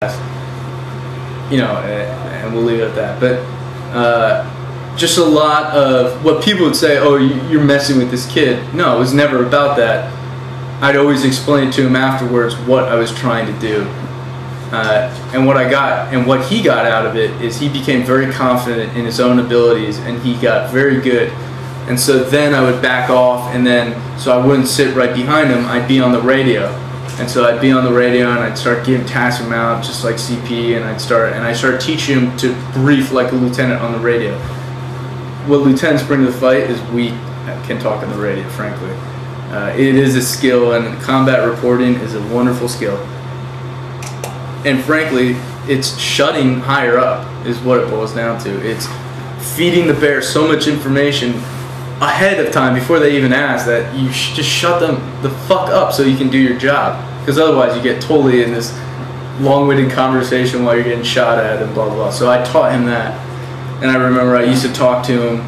you know, and we'll leave it at that. But just a lot of what people would say, oh, you're messing with this kid. No, it was never about that. I'd always explain to him afterwards what I was trying to do. And what I got, and what he got out of it, is he became very confident in his own abilities, and he got very good. And so then I would back off, and then, so I wouldn't sit right behind him, I'd be on the radio. And so I'd be on the radio, and I'd start giving tasks him out, just like CP, and I started teaching him to brief like a lieutenant on the radio. What lieutenants bring to the fight is we can talk on the radio, frankly. It is a skill, and combat reporting is a wonderful skill. And frankly, it's shutting higher up is what it boils down to. It's feeding the bear so much information ahead of time before they even ask that you just shut them the fuck up so you can do your job. Because otherwise you get totally in this long-winded conversation while you're getting shot at and blah, blah, blah. So I taught him that. And I remember I used to talk to him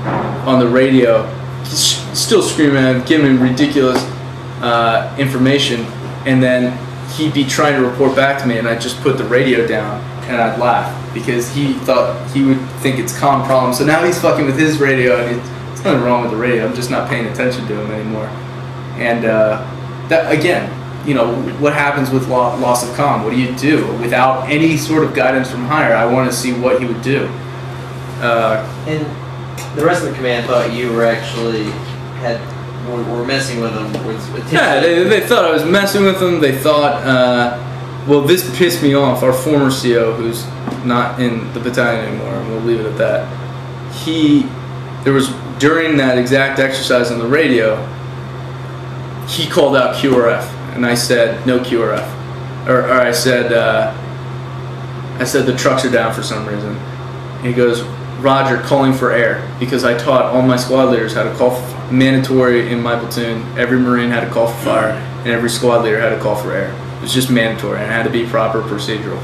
on the radio, still screaming at him, giving him ridiculous information, and then he'd be trying to report back to me, and I'd just put the radio down and I'd laugh because he thought he would think it's comm problem. So now he's fucking with his radio, and there's nothing wrong with the radio. I'm just not paying attention to him anymore. And that, again, you know, what happens with loss of comm? What do you do without any sort of guidance from higher? I want to see what he would do. And the rest of the command thought you were actually were messing with them. Yeah, they thought I was messing with them. They thought, well, this pissed me off. Our former CO, who's not in the battalion anymore, and we'll leave it at that. There was, during that exact exercise on the radio, he called out QRF, and I said no QRF, or I said the trucks are down for some reason. And he goes, Roger, calling for air, because I taught all my squad leaders how to call for fire. Mandatory in my platoon. Every Marine had to call for fire, and every squad leader had to call for air. It was just mandatory, and it had to be proper procedural.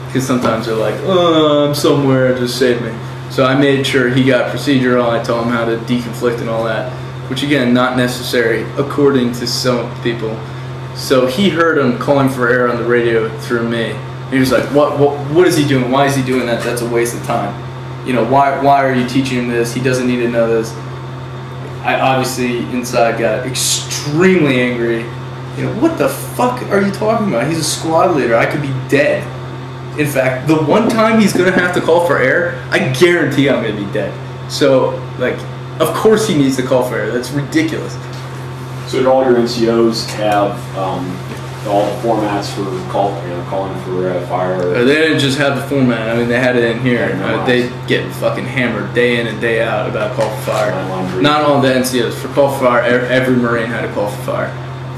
Because sometimes they're like, oh, I'm somewhere, just save me. So I made sure he got procedural. I told him how to deconflict and all that, which again, not necessary according to some people. So he heard him calling for air on the radio through me. He was like, what is he doing? Why is he doing that? That's a waste of time. You know, why are you teaching him this? He doesn't need to know this. I obviously inside got extremely angry. You know, what the fuck are you talking about? He's a squad leader. I could be dead. In fact, the one time he's going to have to call for air, I guarantee I'm going to be dead. So, like, of course he needs to call for air. That's ridiculous. So did all your NCOs have all the formats for calling for fire? They didn't just have the format. I mean, they had it in here. They get fucking hammered day in and day out about call for fire. Not all the NCOs. For call for fire, every Marine had to call for fire.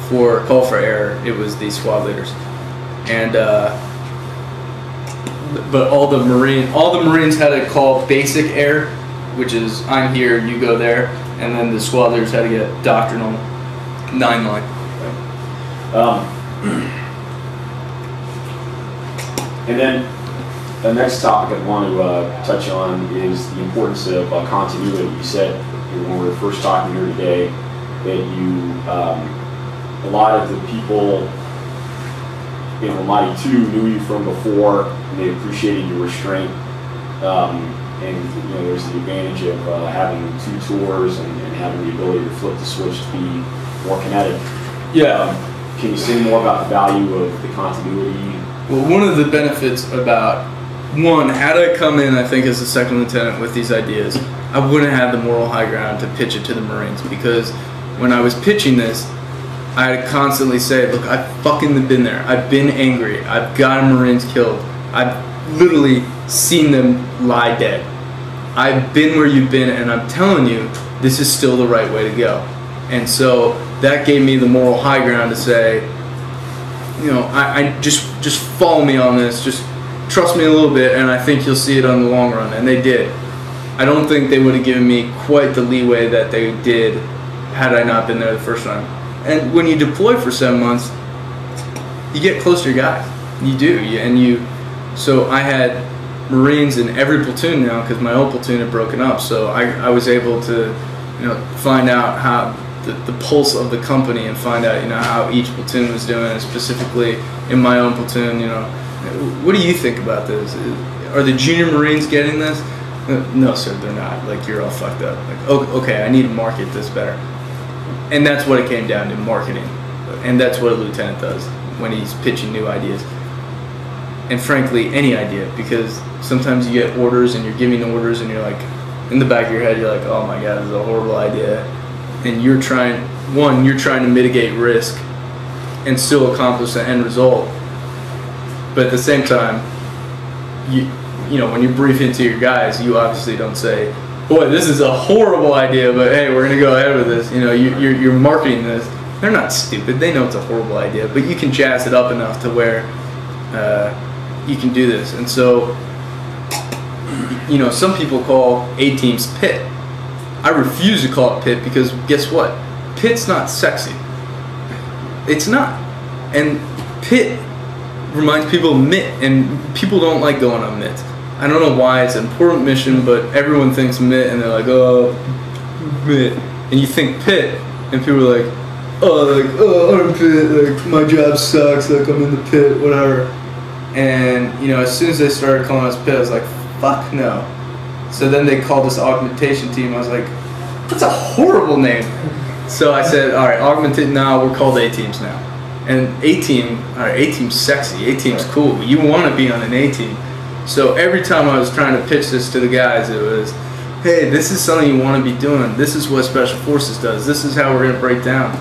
For call for air, it was the squad leaders. And but all the Marines had to call basic air, which is I'm here, you go there, and then the squad leaders had to get doctrinal 9-line. And then the next topic I want to touch on is the importance of continuity. You said when we were first talking here today that you, a lot of the people in Ramadi 2 knew you from before, and they appreciated your restraint. And you know, there's the advantage of having 2 tours and having the ability to flip the switch to be more kinetic. Yeah. Can you say more about the value of the continuity? Well, one of the benefits about, one, had I come in, I think, as a second lieutenant with these ideas, I wouldn't have the moral high ground to pitch it to the Marines, because when I was pitching this, I would constantly say, look, I've fucking been there. I've been angry. I've gotten Marines killed. I've literally seen them lie dead. I've been where you've been, and I'm telling you, this is still the right way to go. And so that gave me the moral high ground to say, you know, I just follow me on this, just trust me a little bit, and I think you'll see it on the long run. And they did. I don't think they would have given me quite the leeway that they did had I not been there the first time. And when you deploy for 7 months, you get close to your guys. You do. So I had Marines in every platoon now because my old platoon had broken up. So I was able to, you know, find out how the pulse of the company and find out, you know, how each platoon was doing, and specifically in my own platoon, you know, what do you think about this? Are the junior Marines getting this? No, sir, they're not. Like, you're all fucked up. Like, okay, I need to market this better. And that's what it came down to, marketing. And that's what a lieutenant does when he's pitching new ideas. And frankly, any idea, because sometimes you get orders and you're giving orders and you're like, in the back of your head, you're like, oh my God, this is a horrible idea. And you're trying to mitigate risk and still accomplish the end result. But at the same time, you know, when you brief into your guys, you obviously don't say, boy, this is a horrible idea, but hey, we're gonna go ahead with this. You know, you're marketing this. They're not stupid. They know it's a horrible idea, but you can jazz it up enough to where you can do this. And so, you know, some people call A-teams pit. I refuse to call it pit because guess what? Pit's not sexy. It's not. And pit reminds people of MIT, and people don't like going on MIT. I don't know why. It's an important mission, but everyone thinks MIT, and they're like, oh, MIT. And you think pit, and people are like, I'm pit, like, my job sucks, like, I'm in the pit, whatever. And, you know, as soon as they started calling us pit, I was like, fuck no. So then they called us augmentation team. I was like, that's a horrible name. So I said, all right, augmented, now we're called A-teams now. And A-team, all right, A-team's sexy, A-team's cool. You want to be on an A-team. So every time I was trying to pitch this to the guys, it was, hey, this is something you want to be doing. This is what Special Forces does. This is how we're going to break down.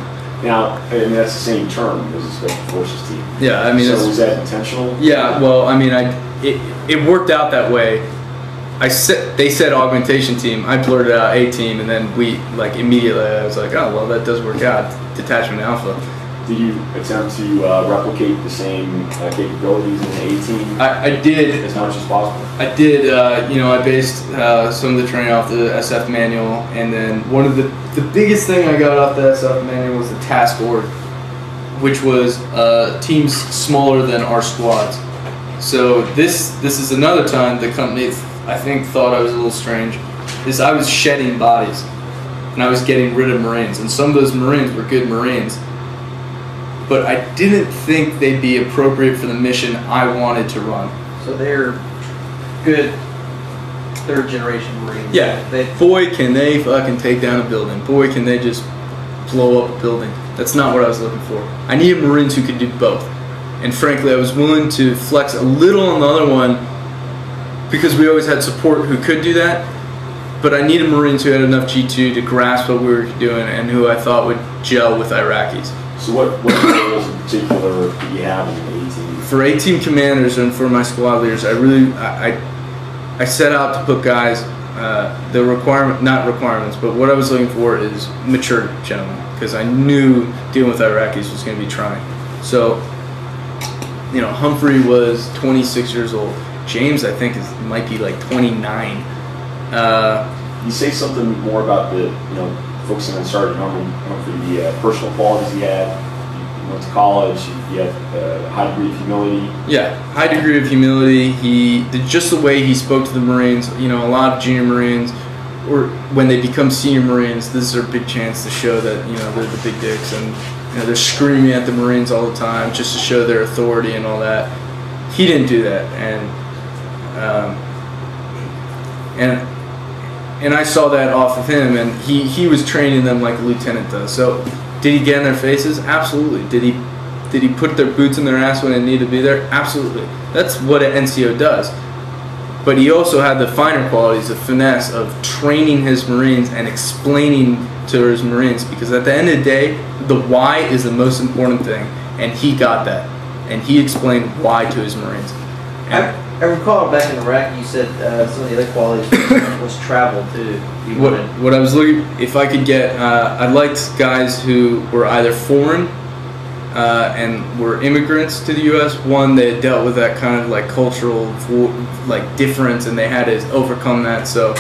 Now, and that's the same term as a Special Forces team. Yeah, I mean, so was that intentional? Yeah, well, I mean, it worked out that way. They said augmentation team. I blurted out A-team, and then we, like, immediately I was like, oh, well, that does work out. Detachment Alpha. Did you attempt to replicate the same capabilities in the A-team? I did. As much as possible? I did. You know, I based some of the training off the SF manual, and then one of the biggest thing I got off the SF manual was the task org, which was teams smaller than our squads. So this is another time the company, I think, thought I was a little strange, is I was shedding bodies, and I was getting rid of Marines, and some of those Marines were good Marines, but I didn't think they'd be appropriate for the mission I wanted to run. So they're good third generation Marines. Yeah, boy can they fucking take down a building. Boy can they just blow up a building. That's not what I was looking for. I needed Marines who could do both. And frankly, I was willing to flex a little on the other one because we always had support who could do that. But I needed Marines who had enough G2 to grasp what we were doing and who I thought would gel with Iraqis. So what roles in particular do you have in the A-team? For A-team commanders and for my squad leaders, I set out to put guys, not requirements, but what I was looking for is mature gentlemen, because I knew dealing with Iraqis was going to be trying. So, you know, Humphrey was 26 years old. James, I think, might be like 29. You say something more about the, you know, focusing on Sergeant Humphrey, the personal qualities he had. You went to college. He had a high degree of humility. Yeah, high degree of humility. Just the way he spoke to the Marines. You know, a lot of junior Marines, or when they become senior Marines, this is their big chance to show that, you know, they're the big dicks, and you know, they're screaming at the Marines all the time just to show their authority and all that. He didn't do that, and I saw that off of him, and he was training them like a lieutenant does. So, did he get in their faces? Absolutely. Did he put their boots in their ass when it needed to be there? Absolutely. That's what an NCO does. But he also had the finer qualities, the finesse of training his Marines and explaining to his Marines, because at the end of the day, the why is the most important thing, and he got that, and he explained why to his Marines. I recall back in Iraq, you said some of the other qualities was travel too. What I was looking, if I could get, I liked guys who were either foreign and were immigrants to the U.S. One, they had dealt with that kind of like cultural like difference, and they had to overcome that. So,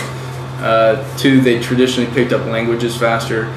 two, they traditionally picked up languages faster.